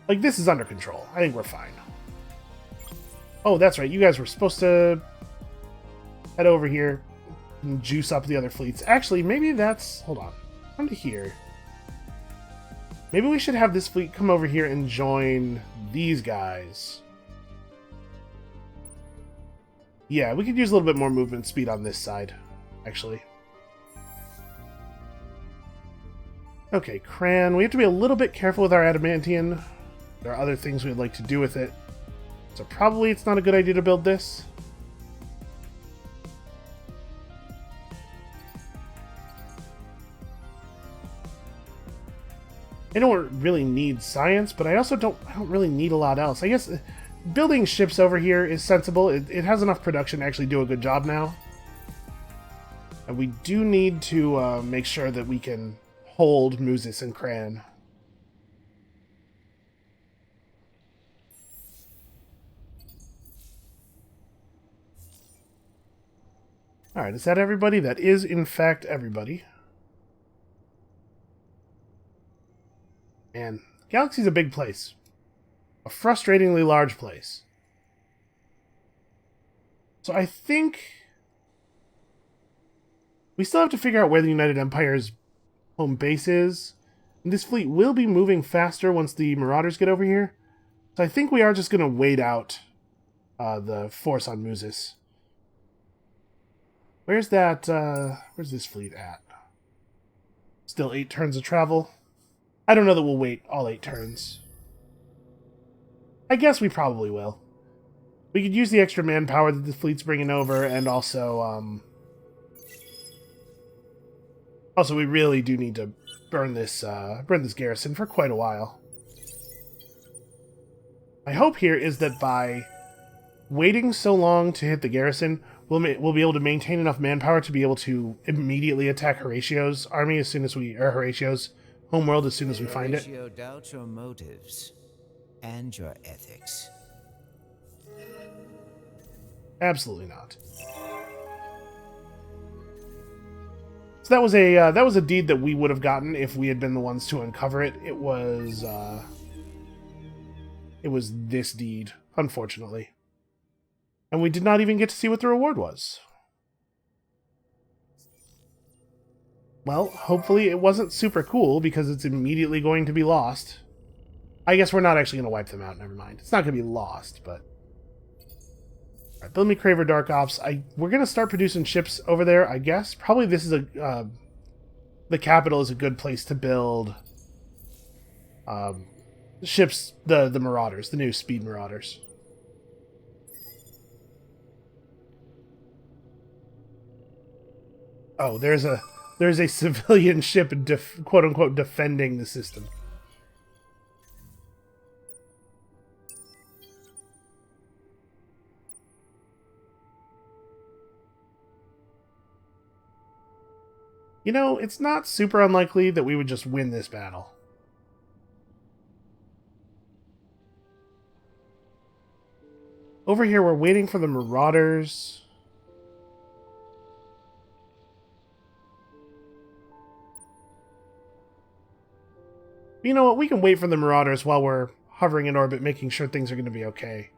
Like, this is under control. I think we're fine. Oh, that's right. You guys were supposed to head over here and juice up the other fleets. Actually, maybe that's... Hold on. Come to here. Maybe we should have this fleet come over here and join these guys. Yeah, we could use a little bit more movement speed on this side, actually. Okay, Cran. We have to be a little bit careful with our Adamantian. There are other things we'd like to do with it. So probably it's not a good idea to build this. I don't really need science, but I also don't really need a lot else. I guess building ships over here is sensible. It has enough production to actually do a good job now. And we do need to make sure that we can hold Musis and Cran. Alright, is that everybody? That is, in fact, everybody. Man, Galaxy's a big place. A frustratingly large place. So I think we still have to figure out where the United Empire's home base is. And this fleet will be moving faster once the Marauders get over here. So I think we are just going to wait out the force on Musis. Where's that, where's this fleet at? Still 8 turns of travel. I don't know that we'll wait all 8 turns. I guess we probably will. We could use the extra manpower that the fleet's bringing over, and also, also we really do need to burn this garrison for quite a while. My hope here is that by waiting so long to hit the garrison, we'll be able to maintain enough manpower to be able to immediately attack Horatio's army as soon as we, or Horatio's homeworld as soon as we find it. Horatio doubts your motives and your ethics. Absolutely not. So that was a deed that we would have gotten if we had been the ones to uncover it. It was this deed, unfortunately. And we did not even get to see what the reward was. Well, hopefully it wasn't super cool, because it's immediately going to be lost. I guess we're not actually going to wipe them out, never mind. It's not going to be lost, but... Alright, build me Craver Dark Ops. We're going to start producing ships over there, I guess. Probably this is the capital is a good place to build ships, the Marauders, the new Speed Marauders. Oh, there's a civilian ship, quote-unquote, defending the system. You know, it's not super unlikely that we would just win this battle. Over here, we're waiting for the Marauders. But you know what? We can wait for the Marauders while we're hovering in orbit, making sure things are going to be okay.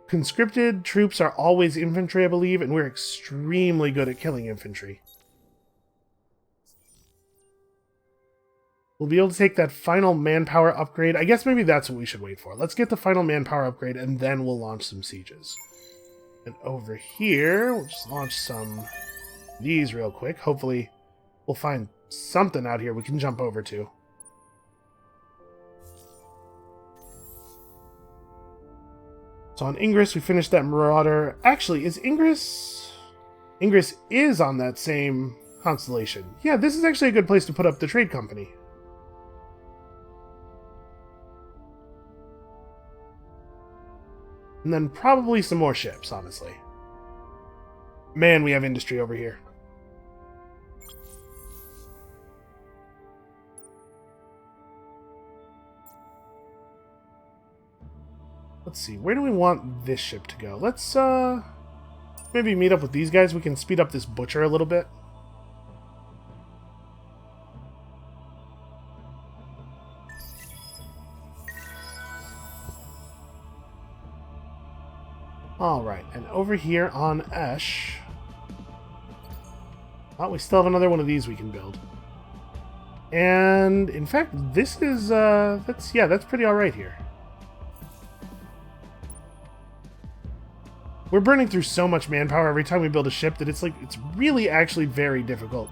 Conscripted troops are always infantry, I believe, and we're extremely good at killing infantry. We'll be able to take that final manpower upgrade. I guess maybe that's what we should wait for. Let's get the final manpower upgrade, and then we'll launch some sieges. And over here, we'll just launch some of these real quick. Hopefully, we'll find something out here we can jump over to. So on Ingress, we finished that Marauder. Actually, is Ingress... Ingress is on that same constellation. Yeah, this is actually a good place to put up the trade company. And then probably some more ships, honestly. Man, we have industry over here. Let's see, where do we want this ship to go? Let's, maybe meet up with these guys. We can speed up this butcher a little bit. Alright, and over here on Esh... oh, we still have another one of these we can build. And, in fact, this is, that's pretty alright here. We're burning through so much manpower every time we build a ship that it's really actually very difficult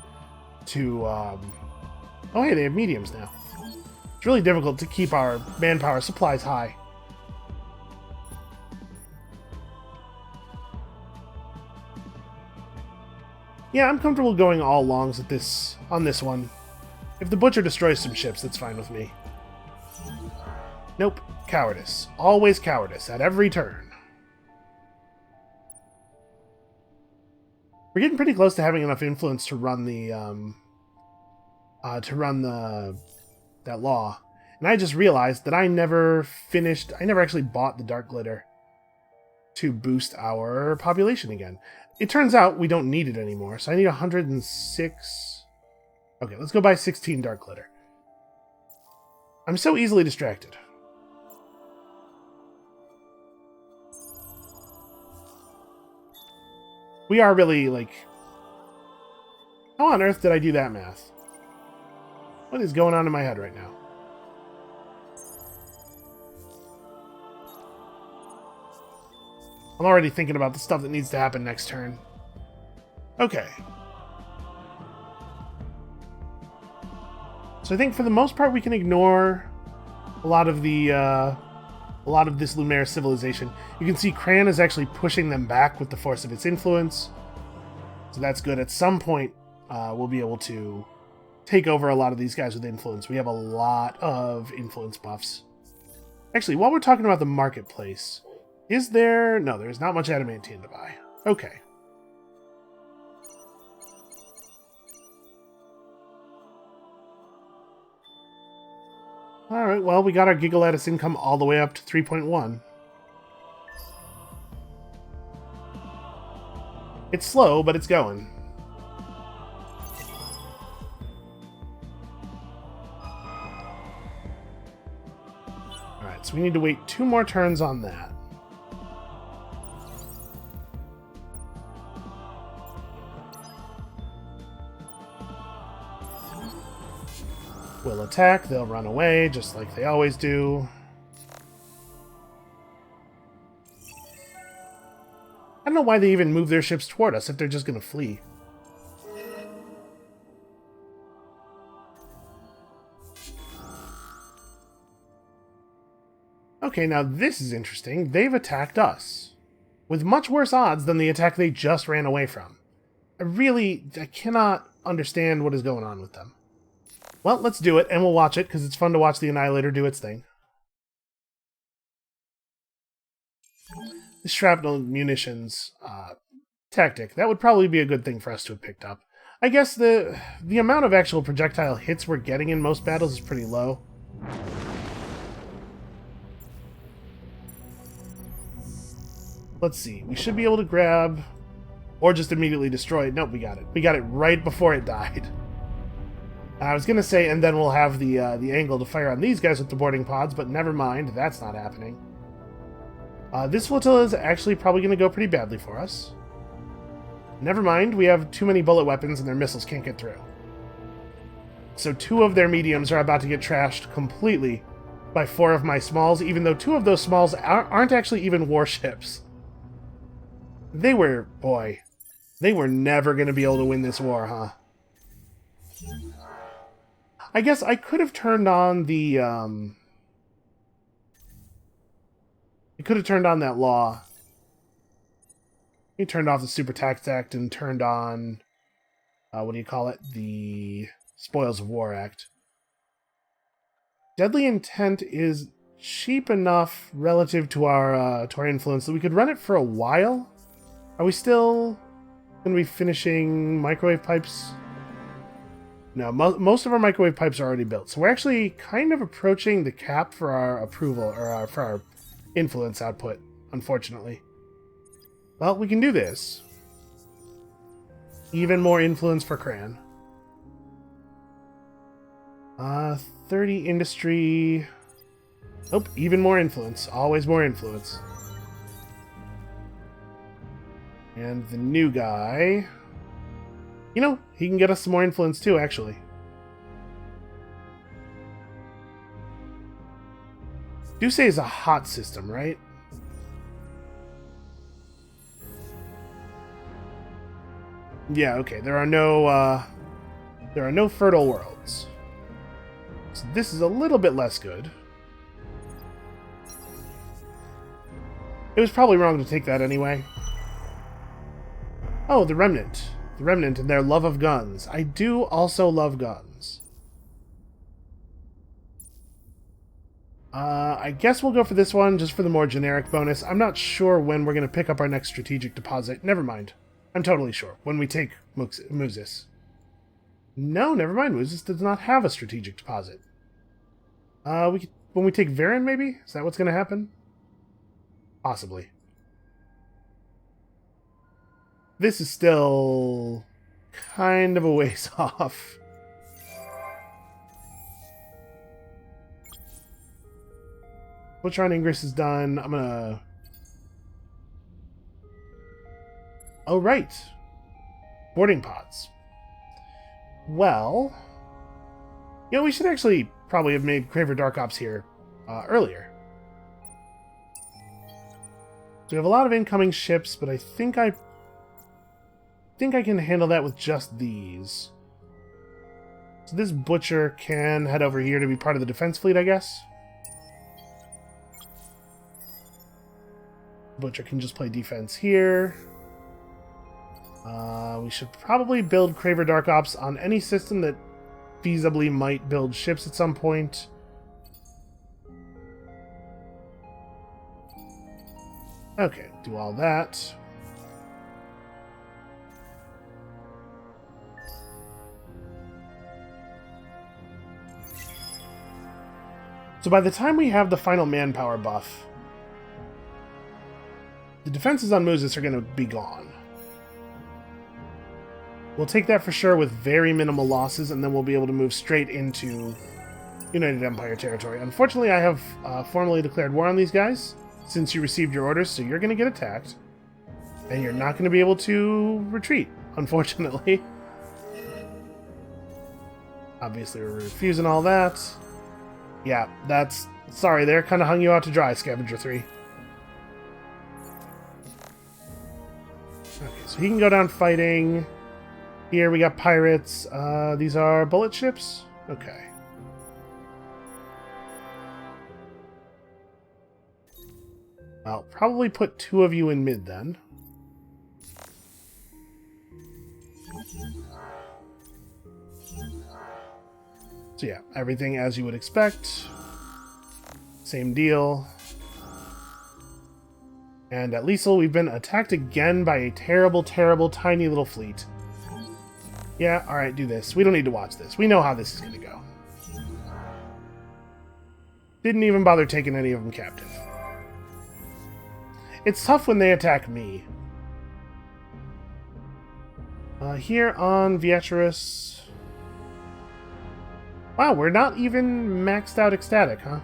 to, oh hey, they have mediums now. It's really difficult to keep our manpower supplies high. Yeah, I'm comfortable going all longs on this one. If the Butcher destroys some ships, that's fine with me. Nope, cowardice. Always cowardice, at every turn. We're getting pretty close to having enough influence to run that law. And I just realized that I never actually bought the Dark Glitter to boost our population again. It turns out we don't need it anymore, so I need 106... Okay, let's go buy 16 Dark Glitter. I'm so easily distracted. We are really, like... how on earth did I do that math? What is going on in my head right now? I'm already thinking about the stuff that needs to happen next turn. Okay. So I think for the most part we can ignore a lot of this Luminaire civilization. You can see Cran is actually pushing them back with the force of its influence. So that's good. At some point, we'll be able to take over a lot of these guys with influence. We have a lot of influence buffs. Actually, while we're talking about the marketplace, is there... no, there's not much adamantium to buy. Okay. Alright, well, we got our Gigalattice income all the way up to 3.1. It's slow, but it's going. Alright, so we need to wait 2 more turns on that. We'll attack, they'll run away, just like they always do. I don't know why they even move their ships toward us if they're just going to flee. Okay, now this is interesting. They've attacked us, with much worse odds than the attack they just ran away from. I cannot understand what is going on with them. Well, let's do it, and we'll watch it, because it's fun to watch the Annihilator do its thing. The shrapnel munitions tactic, that would probably be a good thing for us to have picked up. I guess the amount of actual projectile hits we're getting in most battles is pretty low. Let's see, we should be able to grab, or just immediately destroy it. Nope, we got it. We got it right before it died. I was gonna say, and then we'll have the angle to fire on these guys with the boarding pods, but never mind, that's not happening. This flotilla is actually probably gonna go pretty badly for us. Never mind, we have too many bullet weapons and their missiles can't get through. So 2 of their mediums are about to get trashed completely by 4 of my smalls, even though 2 of those smalls aren't actually even warships. They were never gonna be able to win this war, huh? I guess I could have turned on the, I could have turned on that law. We turned off the Super Tax Act and turned on, what do you call it? The Spoils of War Act. Deadly Intent is cheap enough relative to our influence that we could run it for a while. Are we still going to be finishing microwave pipes? No, most of our microwave pipes are already built. So we're actually kind of approaching the cap for our approval, or for our influence output, unfortunately. Well, we can do this. Even more influence for Cran. 30 industry. Oh, even more influence. Always more influence. And the new guy... You know, he can get us some more influence too, actually. Duce is a hot system, right? Yeah, okay. There are no fertile worlds. So this is a little bit less good. It was probably wrong to take that anyway. Oh, the Remnant. The Remnant and their love of guns. I do also love guns. I guess we'll go for this one, just for the more generic bonus. I'm not sure when we're going to pick up our next strategic deposit. Never mind. I'm totally sure. When we take Muzis. No, never mind. Muzis does not have a strategic deposit. When we take Varen, maybe? Is that what's going to happen? Possibly. This is still kind of a ways off. Butchron Ingress is done. I'm gonna... Oh, right. Boarding pods. Well... You know, we should actually probably have made Craver Dark Ops here earlier. So we have a lot of incoming ships, but I think I can handle that with just these. So this Butcher can head over here to be part of the defense fleet, I guess. Butcher can just play defense here. We should probably build Craver Dark Ops on any system that feasibly might build ships at some point. Okay, do all that. So by the time we have the final manpower buff, the defenses on Muzis are going to be gone. We'll take that for sure with very minimal losses, and then we'll be able to move straight into United Empire territory. Unfortunately, I have formally declared war on these guys since you received your orders, so you're going to get attacked. And you're not going to be able to retreat, unfortunately. Obviously, we're refusing all that. Yeah, that's... Sorry there, kind of hung you out to dry, Scavenger 3. Okay, so he can go down fighting. Here we got pirates. These are bullet ships? Okay. I'll probably put 2 of you in mid then. So yeah, everything as you would expect. Same deal. And at Liesel, we've been attacked again by a terrible, terrible, tiny little fleet. Yeah, alright, do this. We don't need to watch this. We know how this is going to go. Didn't even bother taking any of them captive. It's tough when they attack me. Here on Viatris... Wow, we're not even maxed out ecstatic, huh?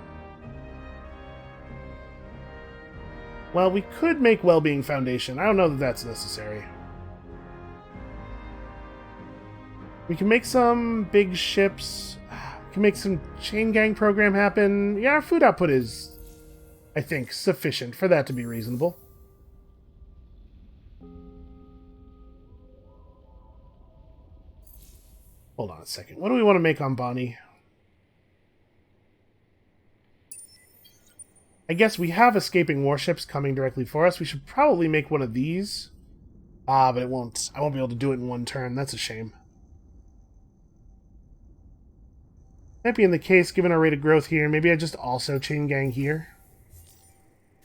Well, we could make Wellbeing Foundation. I don't know that that's necessary. We can make some big ships. We can make some chain gang program happen. Yeah, our food output is, I think, sufficient for that to be reasonable. Hold on a second. What do we want to make on Bonnie? I guess we have escaping warships coming directly for us. We should probably make one of these. Ah, but it won't. I won't be able to do it in one turn. That's a shame. Might be in the case, given our rate of growth here. Maybe I just also chain gang here.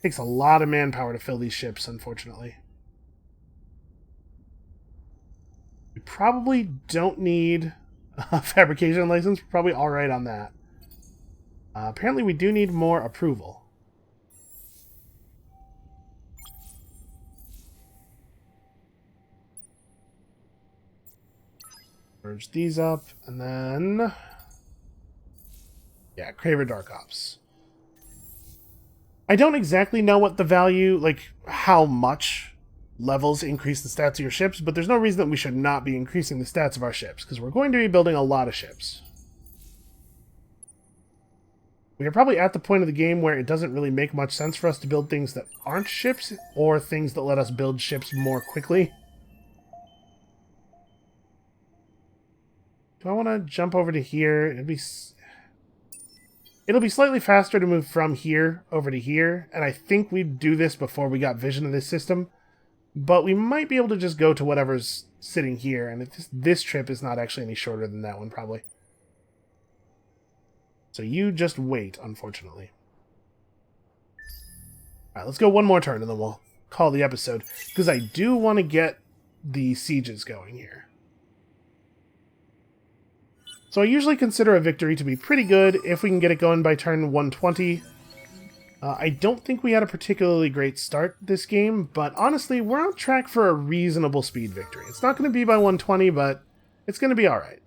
Takes a lot of manpower to fill these ships, unfortunately. We probably don't need a fabrication license. We're probably alright on that. Apparently we do need more approval. Merge these up, and then... yeah, Craver Dark Ops. I don't exactly know what the value, like, how much levels increase the stats of your ships, but there's no reason that we should not be increasing the stats of our ships, because we're going to be building a lot of ships. We are probably at the point of the game where it doesn't really make much sense for us to build things that aren't ships, or things that let us build ships more quickly. Do I want to jump over to here? It'll be slightly faster to move from here over to here, and I think we'd do this before we got vision of this system, but we might be able to just go to whatever's sitting here, and this trip is not actually any shorter than that one, probably. So you just wait, unfortunately. Alright, let's go one more turn, and then we'll call the episode, because I do want to get the sieges going here. So I usually consider a victory to be pretty good if we can get it going by turn 120. I don't think we had a particularly great start this game, but honestly, we're on track for a reasonable speed victory. It's not going to be by 120, but it's going to be alright.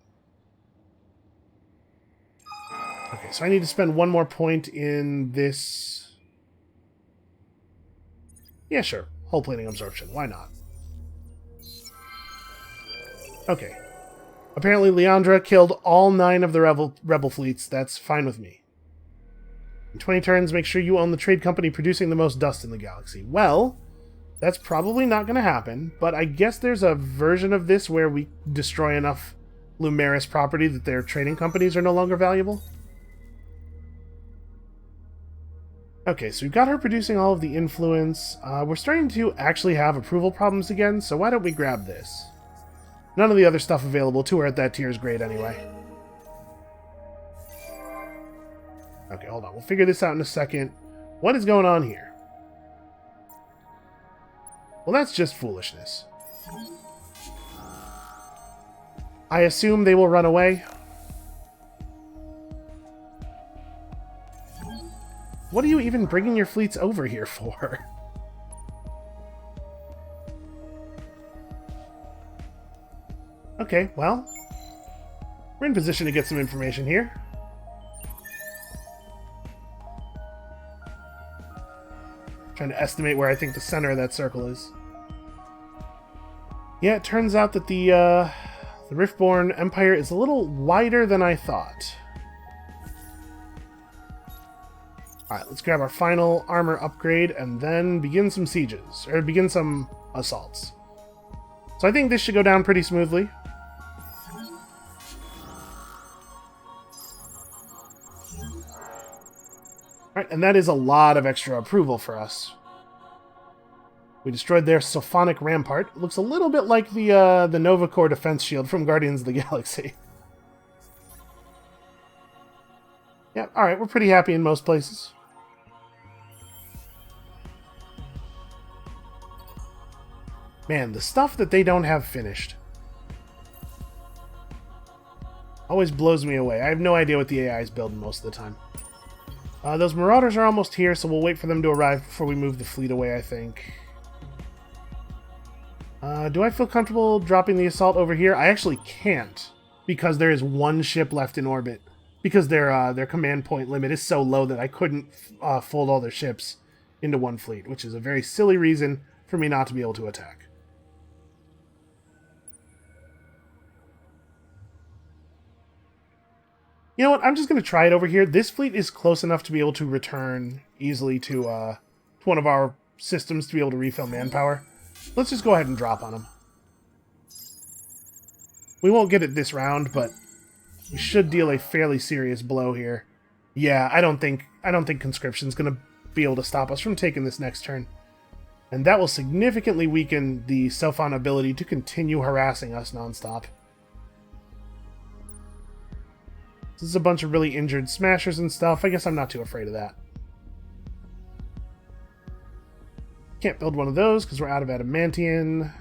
Okay, so I need to spend one more point in this... yeah, sure. Hull plating absorption. Why not? Okay. Apparently Leandra killed all 9 of the rebel fleets. That's fine with me. In 20 turns, make sure you own the trade company producing the most dust in the galaxy. Well, that's probably not going to happen, but I guess there's a version of this where we destroy enough Lumeris property that their trading companies are no longer valuable. Okay, so we've got her producing all of the influence. We're starting to actually have approval problems again, so why don't we grab this? None of the other stuff available to her at that tier is great anyway. Okay, hold on. We'll figure this out in a second. What is going on here? Well, that's just foolishness. I assume they will run away. What are you even bringing your fleets over here for? Okay, well, we're in position to get some information here. Trying to estimate where I think the center of that circle is. Yeah, it turns out that the Riftborn Empire is a little wider than I thought. Alright, let's grab our final armor upgrade and then begin some sieges, or begin some assaults. So I think this should go down pretty smoothly. Alright, and that is a lot of extra approval for us. We destroyed their Sophonic Rampart. It looks a little bit like the Novacore defense shield from Guardians of the Galaxy. Yeah, alright, we're pretty happy in most places. Man, the stuff that they don't have finished always blows me away. I have no idea what the AI is building most of the time. Those Marauders are almost here, so we'll wait for them to arrive before we move the fleet away, I think. Do I feel comfortable dropping the assault over here? I actually can't, because there is one ship left in orbit because their command point limit is so low that I couldn't fold all their ships into one fleet, which is a very silly reason for me not to be able to attack. You know what? I'm just going to try it over here. This fleet is close enough to be able to return easily to one of our systems to be able to refill manpower. Let's just go ahead and drop on them. We won't get it this round, but we should deal a fairly serious blow here. Yeah, I don't think conscription's going to be able to stop us from taking this next turn. And that will significantly weaken the Sophon ability to continue harassing us nonstop. This is a bunch of really injured smashers and stuff. I guess I'm not too afraid of that. Can't build one of those because we're out of adamantium.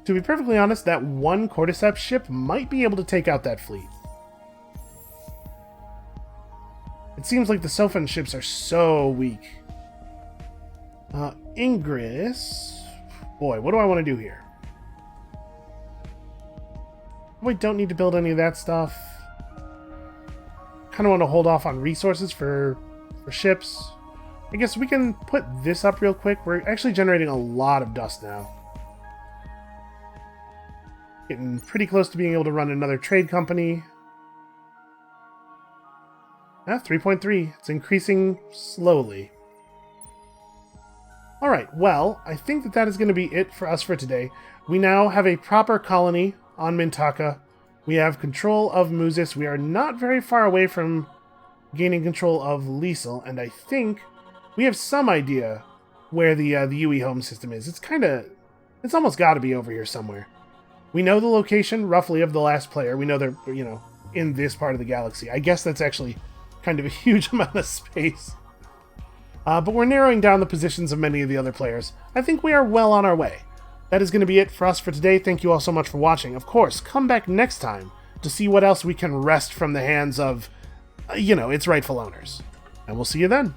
To be perfectly honest, that one cordyceps ship might be able to take out that fleet. It seems like the Sophon ships are so weak. Ingress. Boy, what do I want to do here? We don't need to build any of that stuff. Kind of want to hold off on resources for ships. I guess we can put this up real quick. We're actually generating a lot of dust now. Getting pretty close to being able to run another trade company. 3.3. It's increasing slowly. Alright, well, I think that is going to be it for us for today. We now have a proper colony on Mintaka. We have control of Musis. We are not very far away from gaining control of Liesel, and I think we have some idea where the UE home system is. It's almost got to be over here somewhere. We know the location, roughly, of the last player. We know they're, in this part of the galaxy. I guess that's actually kind of a huge amount of space. But we're narrowing down the positions of many of the other players. I think we are well on our way. That is going to be it for us for today. Thank you all so much for watching. Of course, come back next time to see what else we can wrest from the hands of, its rightful owners. And we'll see you then.